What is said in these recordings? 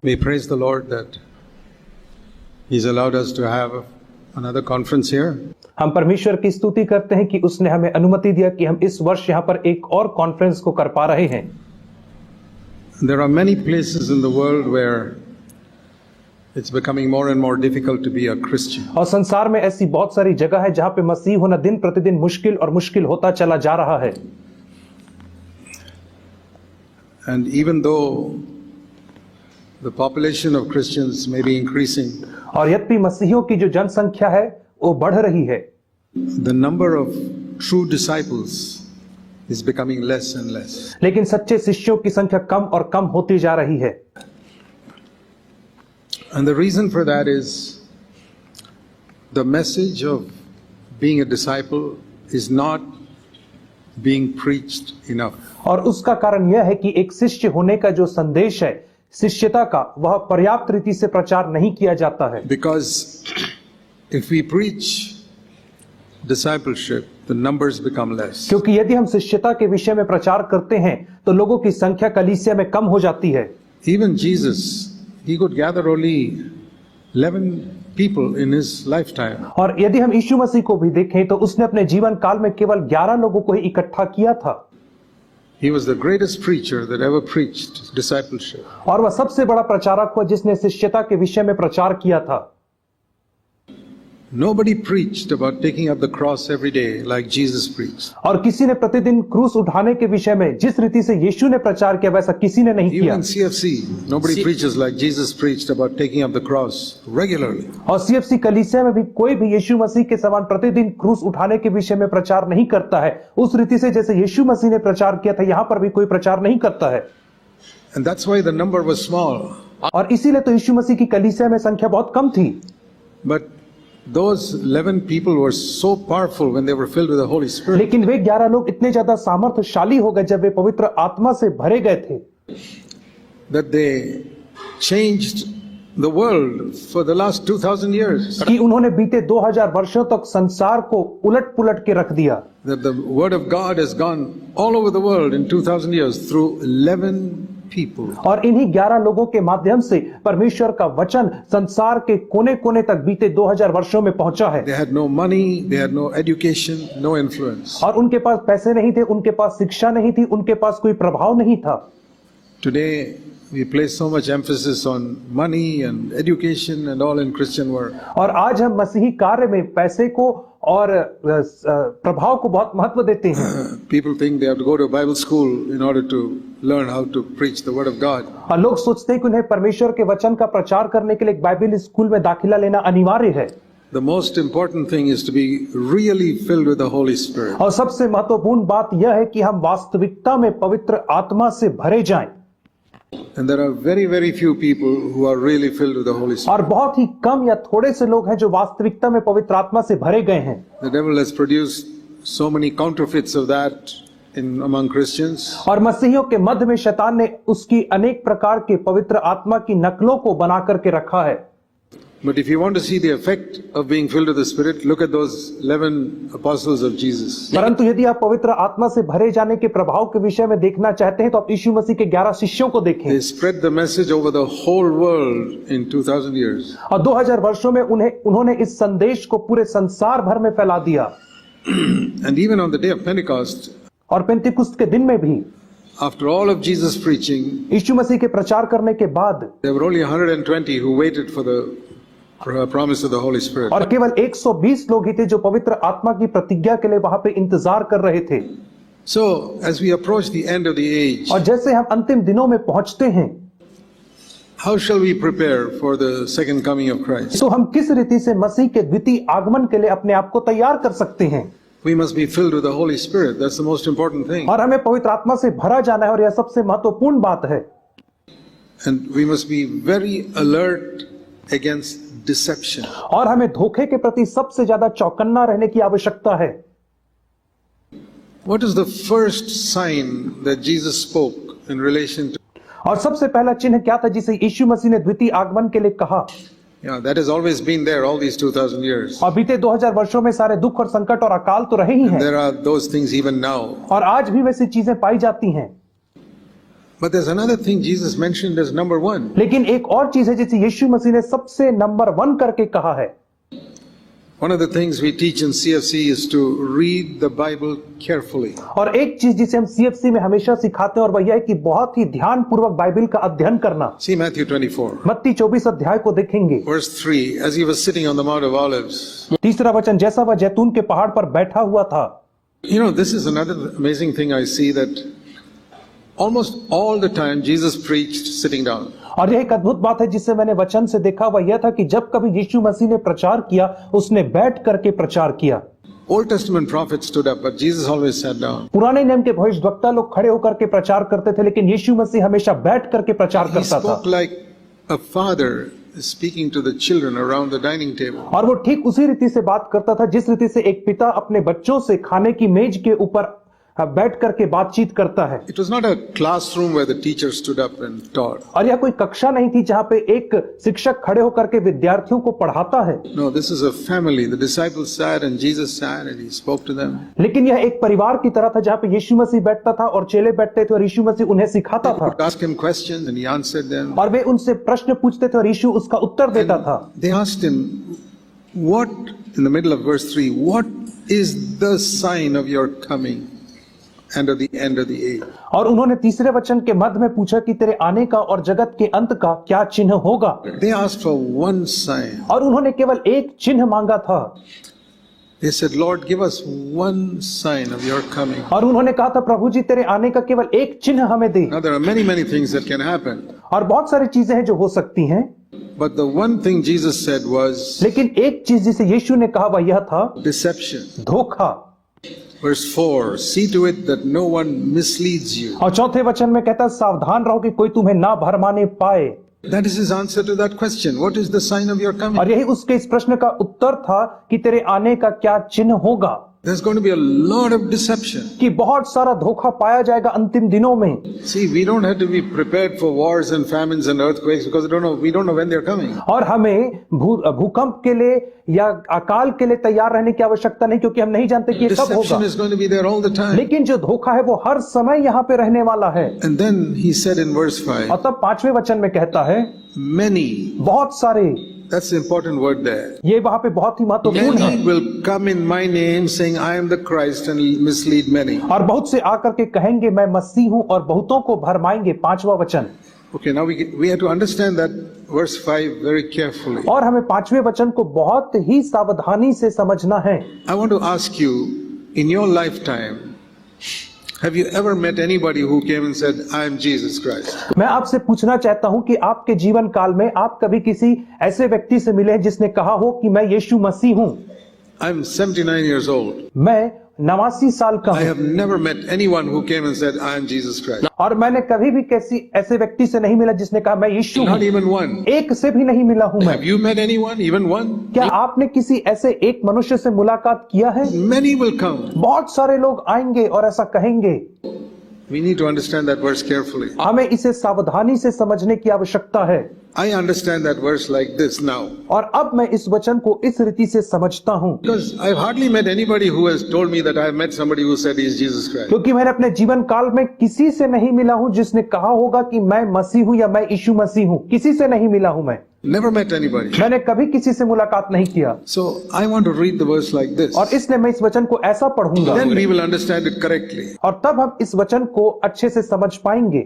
We praise the Lord that He's allowed us to have another conference here. हम परमेश्वर की स्तुति करते हैं कि उसने हमें अनुमति दिया कि हम इस वर्ष यहाँ पर एक और कॉन्फ्रेंस को कर पा रहे हैं। There are many places in the world where it's becoming more and more difficult to be a Christian. और संसार में ऐसी बहुत सारी जगह है जहाँ पे मसीह होना दिन प्रतिदिन मुश्किल और मुश्किल होता चला जा रहा है। And even though the population of Christians may be increasing, और यद्यपि मसीहियों की जो जनसंख्या है वो बढ़ रही है, the number of true disciples is becoming less and less. लेकिन सच्चे शिष्यों की संख्या कम और कम होती जा रही है। And the reason for that is the message of being a disciple is not being preached enough. और उसका कारण यह है कि एक शिष्य होने का जो संदेश है, शिष्यता का, वह पर्याप्त रीति से प्रचार नहीं किया जाता है। Because if we preach discipleship, the numbers become less. क्योंकि यदि हम शिष्यता के विषय में प्रचार करते हैं तो लोगों की संख्या कलीसिया में कम हो जाती है। Even Jesus, he could gather only 11 people in his lifetime. और यदि हम यीशु मसीह को भी देखें तो उसने अपने जीवन काल में केवल 11 लोगों को ही इकट्ठा किया था। He was the greatest preacher that ever preached discipleship. और वह सबसे बड़ा प्रचारक हुआ जिसने शिष्यता के विषय में प्रचार किया था। Nobody preached about taking up the cross every day like Jesus preached. और किसी ने प्रतिदिन क्रूस उठाने के विषय में जिस रीति से यीशु ने प्रचार किया वैसा किसी ने नहीं किया। Even CFC, nobody preaches like Jesus preached about taking up the cross regularly. और CFC कलीसिया में भी कोई भी यीशु मसीह के समान प्रतिदिन क्रूस उठाने के विषय में प्रचार नहीं करता है उस रीति से जैसे यीशु मसीह ने प्रचार किया था। यहाँ पर भी कोई प्रचार नहीं करता है। And that's why the number was small. और इसीलिए तो यीशु मसीह की कलीसिया में संख्या बहुत कम थी। But those 11 people were so powerful when they were filled with the Holy Spirit. लेकिन वे 11 लोग इतने ज्यादा सामर्थ्यशाली हो गए जब वे पवित्र आत्मा से भरे गए थे, That they changed the world for the last 2000 years. कि उन्होंने बीते 2000 वर्षों तक संसार को उलट-पुलट के रख दिया। That the word of God has gone all over the world in 2000 years through 11 people. और इन्हीं 11 लोगों के माध्यम से परमेश्वर का वचन संसार के कोने-कोने तक बीते 2000 वर्षों में पहुंचा है। They had no money, they had no education, no influence. और उनके पास पैसे नहीं थे, उनके पास शिक्षा नहीं थी, उनके पास कोई प्रभाव नहीं था। Today we place so much emphasis on money and education and all in Christian work. और आज हम मसीही कार्य में पैसे को और प्रभाव को बहुत महत्व देते हैं। People think they have to go to a Bible school in order to learn how to preach the word of God. और लोग सोचते हैं कि उन्हें परमेश्वर के वचन का प्रचार करने के लिए एक बाइबल स्कूल में दाखिला लेना अनिवार्य है। The most important thing is to be really filled with the Holy Spirit. और सबसे महत्वपूर्ण बात यह है कि हम वास्तविकता में पवित्र आत्मा से भरे जाएं। And there are very, very few people who are really filled with the Holy Spirit. और बहुत ही कम या थोड़े से लोग हैं जो वास्तविकता में पवित्र आत्मा से भरे गए हैं। The devil has produced so many counterfeits of that among Christians. और मसीहियों के मध्य में शैतान ने उसकी अनेक प्रकार के पवित्र आत्मा की नकलों को बना करके रखा है। But if you want to see the effect of being filled with the Spirit, look at those 11 apostles of Jesus. परंतु यदि आप पवित्र आत्मा से भरे जाने के प्रभाव के विषय में देखना चाहते हैं तो आप यीशु मसीह के 11 शिष्यों को देखें। They spread the message over the whole world in 2000 years. और 2000 वर्षों में उन्होंने इस संदेश को पूरे संसार भर में फैला दिया। And even on the day of Pentecost, और पेंतिकुस्त के दिन में भी after all of Jesus preaching, यीशु मसीह के प्रचार करने के बाद there were only 120 who waited for the promise of the Holy Spirit. और केवल 120 लोग ही थे जो पवित्र आत्मा की प्रतिज्ञा के लिए वहां पे इंतजार कर रहे थे। So as we approach the end of the age, और जैसे हम अंतिम दिनों में पहुंचते हैं, how shall we prepare for the second coming of Christ? तो हम किस रीति से मसीह के द्वितीय आगमन के लिए अपने आप को तैयार कर सकते हैं? We must be filled with the Holy Spirit. That's the most important thing. और हमें पवित्र आत्मा से भरा जाना है और यह सबसे महत्वपूर्ण बात है। And we must be very alert against deception. और हमें धोखे के प्रति सबसे ज्यादा चौकन्ना रहने की आवश्यकता है। What is the first sign that Jesus spoke in relation to? और सबसे पहला चिन्ह क्या था जिसे यीशु मसीह ने द्वितीय आगमन के लिए कहा? Yeah, that has always been there all these 2000 years. और बीते 2000 वर्षों में सारे दुख और संकट और अकाल तो रहे ही हैं। There are those things even now. और आज भी वैसी चीजें पाई जाती हैं। But there's another thing Jesus mentioned as number one. लेकिन एक और चीज है जिसे यीशु मसीह ने सबसे नंबर 1 करके कहा है। One of the things we teach in CFC is to read the Bible carefully. और एक चीज जिसे हम CFC में हमेशा सिखाते हैं और वह यह है कि बहुत ही ध्यान पूर्वक बाइबल का अध्ययन करना। See Matthew 24. मत्ती 24 अध्याय को देखेंगे। Verse 3, as he was sitting on the Mount of Olives. तीसरा वचन, जैसा वह जैतून के पहाड़ पर बैठा हुआ था। You know, this is another amazing thing I see, that almost all the time Jesus preached sitting down. और यह एक अद्भुत बात है जिससे मैंने वचन से देखा, वह यह था कि जब कभी यीशु मसीह ने प्रचार किया उसने बैठ करके प्रचार किया। Old Testament prophets stood up, but Jesus always sat down. पुराने नियम के भविष्यद्वक्ता लोग खड़े होकर के प्रचार करते थे, लेकिन यीशु मसीह हमेशा बैठ करके प्रचार He करता था। spoke like a father speaking to the children around the dining table. और वो ठीक उसी रीति से बात करता था जिस रीति से एक पिता अपने बच्चों से खाने की मेज के ऊपर बैठ करके बातचीत करता है। It was not a classroom where the teacher stood up and taught. और यह कोई कक्षा नहीं थी जहां पे एक शिक्षक खड़े होकर के विद्यार्थियों को पढ़ाता है। No, this is a family. The disciples sat and Jesus sat and he spoke to them. लेकिन यह एक परिवार की तरह था जहां पे यीशु मसीह बैठता था और चेले बैठते थे और यीशु मसीह उन्हें सिखाता They था। would ask him questions and he answered them. और वे उनसे प्रश्न पूछते थे और यीशु उसका उत्तर देता था। They asked him, what, in the middle of verse 3, what is the sign of your coming and of the end of the age? और उन्होंने तीसरे वचन के मध्य में पूछा कि तेरे आने का और जगत के अंत का क्या चिन्ह होगा। They asked for one sign. और उन्होंने केवल एक चिन्ह मांगा था। They said, Lord, give us one sign of your coming. और उन्होंने कहा था, प्रभु जी तेरे आने का केवल एक चिन्ह हमें दे। Now there are many, many things that can happen. और बहुत सारी चीजें हैं जो हो सकती हैं, But the one thing Jesus said was लेकिन एक चीज जिसे यीशु ने कहा वह यह था deception. धोखा। Verse 4, see to it that no one misleads you. और चौथे वचन में कहता, सावधान रहो कि कोई तुम्हें ना भरमाने पाए। That is his answer to that question. What is the sign of your coming? और यही उसके इस प्रश्न का उत्तर था कि तेरे आने का क्या चिन्ह होगा। There's going to be a lot of deception. कि बहुत सारा धोखा पाया जाएगा अंतिम दिनों में। See, we don't have to be prepared for wars and famines and earthquakes because we don't know when they're coming. और हमें भूकंप के लिए या अकाल के लिए तैयार रहने की आवश्यकता नहीं, क्योंकि हम नहीं जानते कि ये कब होगा। Deception is going to be there all the time. लेकिन जो धोखा है वो हर समय यहाँ पे रहने वाला है। And then he said in verse 5, और तब 5वें वचन में कहता है, many, बहुत सारे, that's the important word there. ये वहां पे बहुत ही महत्वपूर्ण है। Many will come in my name saying I am the Christ and mislead many. और बहुत से आकर के कहेंगे मैं मसीह हूं और बहुतों को भरमाएंगे। 5वां वचन। Okay, now we have to understand that verse 5 very carefully. और हमें 5वें वचन को बहुत ही सावधानी से समझना है। I want to ask you, in your lifetime, have you ever met anybody who came and said, I am Jesus Christ? मैं आपसे पूछना चाहता हूं कि आपके जीवन काल में आप कभी किसी ऐसे व्यक्ति से मिले जिसने कहा हो कि मैं यीशु मसीह हूं। I'm 79 years old. मैं 89 साल का I हूं have never met anyone who came and said, I am Jesus Christ. और मैंने कभी भी किसी ऐसे व्यक्ति से नहीं मिला जिसने कहा मैं यीशु हूं। Not even one. एक से भी नहीं मिला हूं मैं। Have you met anyone, even one? क्या आपने किसी ऐसे एक मनुष्य से मुलाकात किया है? Many will come. बहुत सारे लोग आएंगे और ऐसा कहेंगे। We need to understand that verse carefully. हमें इसे सावधानी से समझने की आवश्यकता है। I understand that verse like this now. और अब मैं इस वचन को इस रीति से समझता हूं, Because I've hardly met anybody who has told me that I have met somebody who said he is Jesus Christ. क्योंकि मैंने अपने जीवन काल में किसी से नहीं मिला हूं जिसने कहा होगा कि मैं मसीह हूं या मैं यीशु मसीह हूं। किसी से नहीं मिला हूं मैं। Never met anybody. मैंने कभी किसी से मुलाकात नहीं किया। So I want to read the verse like this. और इसलिए मैं इस वचन को ऐसा पढ़ूंगा। Then we will understand it correctly. और तब हम इस वचन को अच्छे से समझ पाएंगे।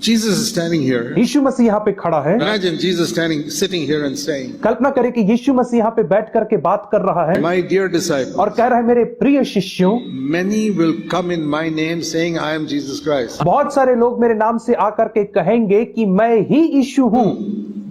Jesus is standing here. यीशु मसीह यहाँ पे खड़ा है। Imagine Jesus sitting here and saying, कल्पना करें कि यीशु मसीह यहाँ पे बैठ करके बात कर रहा है My dear disciples, और कह रहा है मेरे प्रिय शिष्यों, many will come in my name saying I am Jesus Christ. बहुत सारे लोग मेरे नाम से आकर के कहेंगे कि मैं ही यीशु हूँ।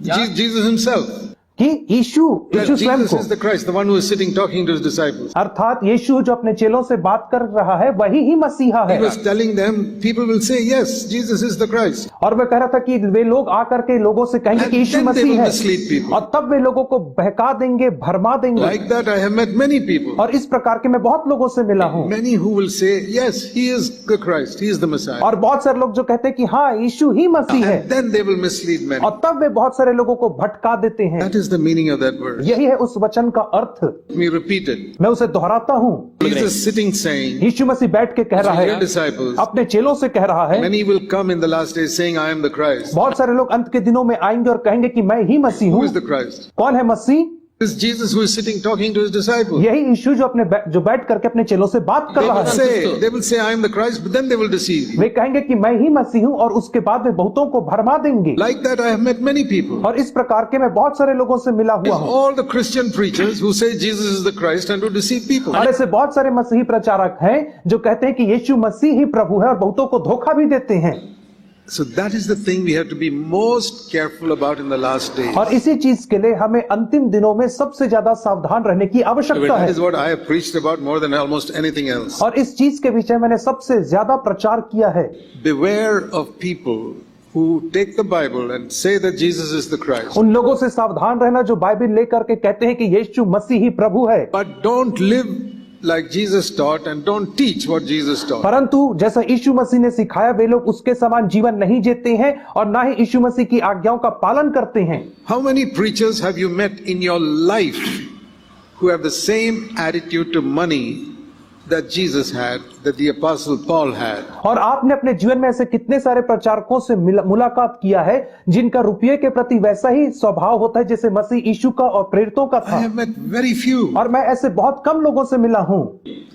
Jesus himself. कि यीशु स्वयं Jesus को, is the Christ, the one who is sitting talking to his disciples. अर्थात यीशु जो अपने चेलों से बात कर रहा है वही ही मसीहा He है। was telling them, people will say, yes, Jesus is the Christ. और मैं कह रहा था कि वे लोग आकर के लोगों से कहेंगे And कि यीशु then they मसीह will है, mislead people. और तब वे लोगों को बहका देंगे, भरमा देंगे। Like that, I have met many people. और इस प्रकार के मैं बहुत लोगों से मिला हूँ। Many who will say, yes, he is the Christ, he is the Messiah. और बहुत सारे लोग जो कहते हैं कि हाँ यीशु ही मसीह है, And then they will mislead many. और तब वे बहुत सारे लोगों को भटका देते हैं। That is is the meaning of that verse. यही है उस वचन का अर्थ। Let me repeat it. मैं उसे दोहराता हूँ। Jesus sitting saying, यीशु मसीह बैठ के कह रहा to your है, disciples, अपने चेलों से कह रहा है, many will come in the last days saying, I am the Christ. बहुत सारे लोग अंत के दिनों में आएंगे और कहेंगे कि मैं ही मसीह Who हूँ। is the Christ? कौन है मसीह? This is Jesus who is sitting talking to his disciples. यही यीशु जो बैठ करके अपने चेलों से बात कर रहा है। They will say, I am the Christ, but then they will deceive you. वे कहेंगे कि मैं ही मसीह हूँ और उसके बाद वे बहुतों को भरमा देंगे। Like that, I have met many people. और इस प्रकार के मैं बहुत सारे लोगों से मिला हुआ हूँ। All the Christian preachers who say Jesus is the Christ and to deceive people. और ऐसे बहुत सारे मसीही प्रचारक हैं जो कहते हैं कि यीशु मसीह ही प्रभु है और बहुतों को धोखा भी देते हैं। So that is the thing we have to be most careful about in the last days. और इसी चीज के लिए हमें अंतिम दिनों में सबसे ज्यादा सावधान रहने की आवश्यकता That है। is what I have preached about more than almost anything else. और इस चीज के विषय मैंने सबसे ज्यादा प्रचार किया है। Beware of people who take the Bible and say that Jesus is the Christ, उन लोगों से सावधान रहना जो बाइबल लेकर के कहते हैं कि यीशु मसीह ही प्रभु है, but don't live like Jesus taught and don't teach what Jesus taught. परंतु जैसा यीशु मसीह ने सिखाया वे लोग उसके समान जीवन नहीं जीते हैं और ना ही यीशु मसीह की आज्ञाओं का पालन करते हैं। How many preachers have you met in your life who have the same attitude to money that Jesus had, that the Apostle Paul had? और आपने अपने जीवन में ऐसे कितने सारे प्रचारकों से मुलाकात किया है जिनका रुपये के प्रति वैसा ही स्वभाव होता है जैसे मसीह यीशु का और प्रेरितों का I था। have met very few और मैं ऐसे बहुत कम लोगों से मिला हूँ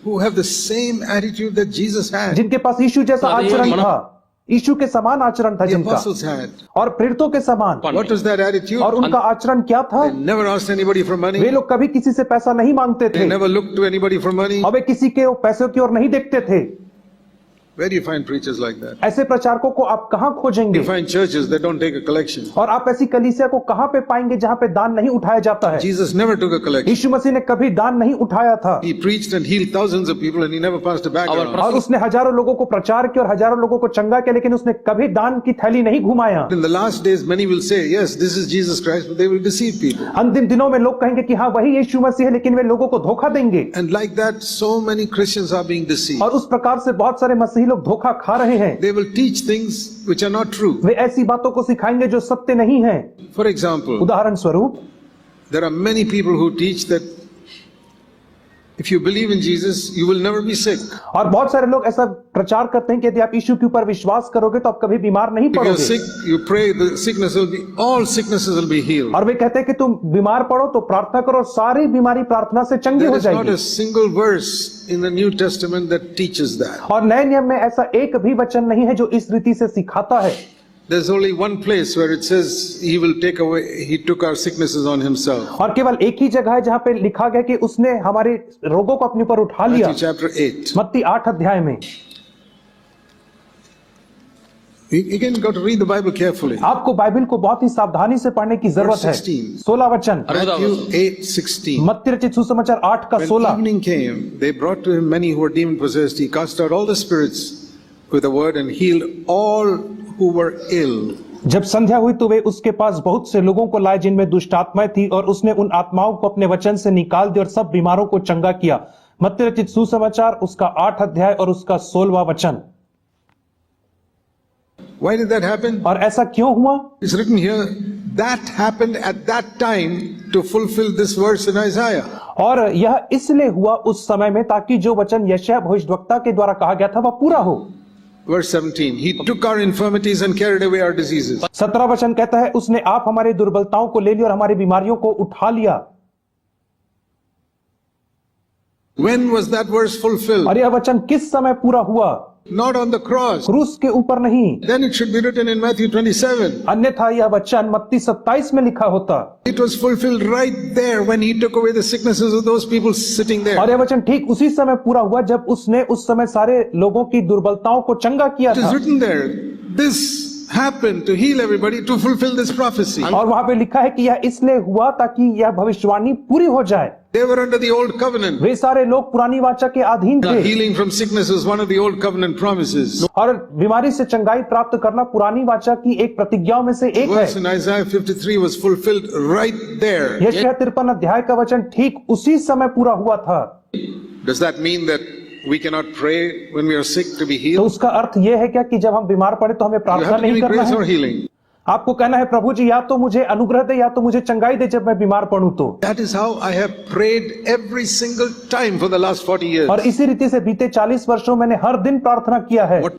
who have the same attitude that Jesus had, जिनके पास यीशु जैसा आचरण था, यीशु के समान आचरण था the जिनका, apostles had. और प्रेरितों के समान। What was that attitude? और उनका आचरण क्या था? They never asked anybody for money. वे लोग कभी किसी से पैसा नहीं मांगते They थे never looked to anybody for money. और वे किसी के पैसों की ओर नहीं देखते थे। Where do you find preachers like that? ऐसे प्रचारकों को आप कहाँ खोजेंगे? You find churches that don't take a collection. और आप ऐसी कलीसिया को कहाँ पे पाएंगे जहाँ पे दान नहीं उठाया जाता है? Jesus never took a collection. यीशु मसीह ने कभी दान नहीं उठाया था He preached and healed thousands of people and he never passed a bag around. और उसने हजारों लोगों को प्रचार किया और हजारों लोगों को चंगा किया, लेकिन उसने कभी दान की थैली नहीं घुमाया। In the last days, many will say, yes, this is Jesus Christ, but they will deceive people. अंतिम दिनों में लोग कहेंगे कि हाँ वही यीशु मसीह है, लेकिन वे लोगों को धोखा देंगे। And like that, so many Christians are being deceived. और उस प्रकार से बहुत सारे मसीही लोग धोखा खा रहे हैं। They will teach things which are not true. वे ऐसी बातों को सिखाएंगे जो सत्य नहीं है। For example, उदाहरण स्वरूप there are many people who teach that if you believe in Jesus, you will never be sick. और बहुत सारे लोग ऐसा प्रचार करते हैं कि यदि आप यीशु के ऊपर विश्वास करोगे तो आप कभी बीमार नहीं If you're पड़ोगे। sick, you pray, the sickness will be, all sicknesses will be healed. और वे कहते हैं कि तुम बीमार पड़ो तो प्रार्थना करो, सारी बीमारी प्रार्थना से चंगी There हो is not जाएगी। a single verse in the New Testament that teaches that. और नए नियम में ऐसा एक भी वचन नहीं है जो इस रीति से सिखाता है। There's only one place where it says he will take away, he took our sicknesses on himself. और केवल एक ही जगह है जहाँ पे लिखा गया कि उसने हमारे रोगों को अपने ऊपर उठा लिया। Matthew chapter 8. मत्ती 8 अध्याय में। You can go to read the Bible carefully. आपको बाइबल को बहुत ही सावधानी से पढ़ने की जरूरत है। 16 वचन, Matthew 8:16. मत्ती रचित सुसमाचार 8 का When 16। evening came, they brought to him many who were demon possessed. He cast out all the spirits with a word and healed all who were ill. जब संध्या हुई तो वे उसके पास बहुत से लोगों को लाए जिनमें दुष्ट आत्माएं थी, और उसने उन आत्माओं को अपने वचन से निकाल दिया और सब बीमारों को चंगा किया। मत्ती रचित सुसमाचार उसका 8 अध्याय और उसका 16वां वचन। Why did that happen? और ऐसा क्यों हुआ? It's written here, that happened at that time to fulfill this verse in Isaiah. और यह इसलिए हुआ उस समय में ताकि जो वचन यशायाह भविष्यद्वक्ता के द्वारा कहा गया था वह पूरा हो। Verse 17, he took our infirmities and carried away our diseases. 17 वचन कहता है उसने आप हमारी दुर्बलताओं को ले लिया और हमारी बीमारियों को उठा लिया। When was that verse fulfilled? और यह वचन किस समय पूरा हुआ? Not on the cross. क्रूस के ऊपर नहीं। Then it should be written in Matthew 27. अन्यथा यह वचन मत्ती 27 में लिखा होता। It was fulfilled right there when he took away the sicknesses of those people sitting there. और यह वचन ठीक उसी समय पूरा हुआ जब उसने उस समय सारे लोगों की दुर्बलताओं को चंगा किया It is था। written there. This happened to heal everybody, to fulfill this prophecy. और वहां पे लिखा है कि यह इसलिए हुआ ताकि यह भविष्यवाणी पूरी हो जाए। They were under the old covenant. वे सारे लोग पुरानी वाचा के अधीन थे। Healing from sickness is one of the old covenant promises. और बीमारी से चंगाई प्राप्त करना पुरानी वाचा की एक प्रतिज्ञाओं में से एक है। Verse in Isaiah 53 was fulfilled right there. यशायाह 53 अध्याय का वचन ठीक उसी समय पूरा हुआ था। Does that mean that we cannot pray when we are sick to be तो healed? उसका अर्थ यह है क्या कि जब हम बीमार पड़े तो हमें You प्रार्थना have to नहीं give me करना grace or है? healing. आपको कहना है प्रभु जी या तो मुझे अनुग्रह दे या तो मुझे चंगाई दे जब मैं बीमार पड़ूं तो। That is how I have prayed every single time for the last 40 और years. इसी रीति से बीते 40 वर्षों मैंने हर दिन प्रार्थना किया है। What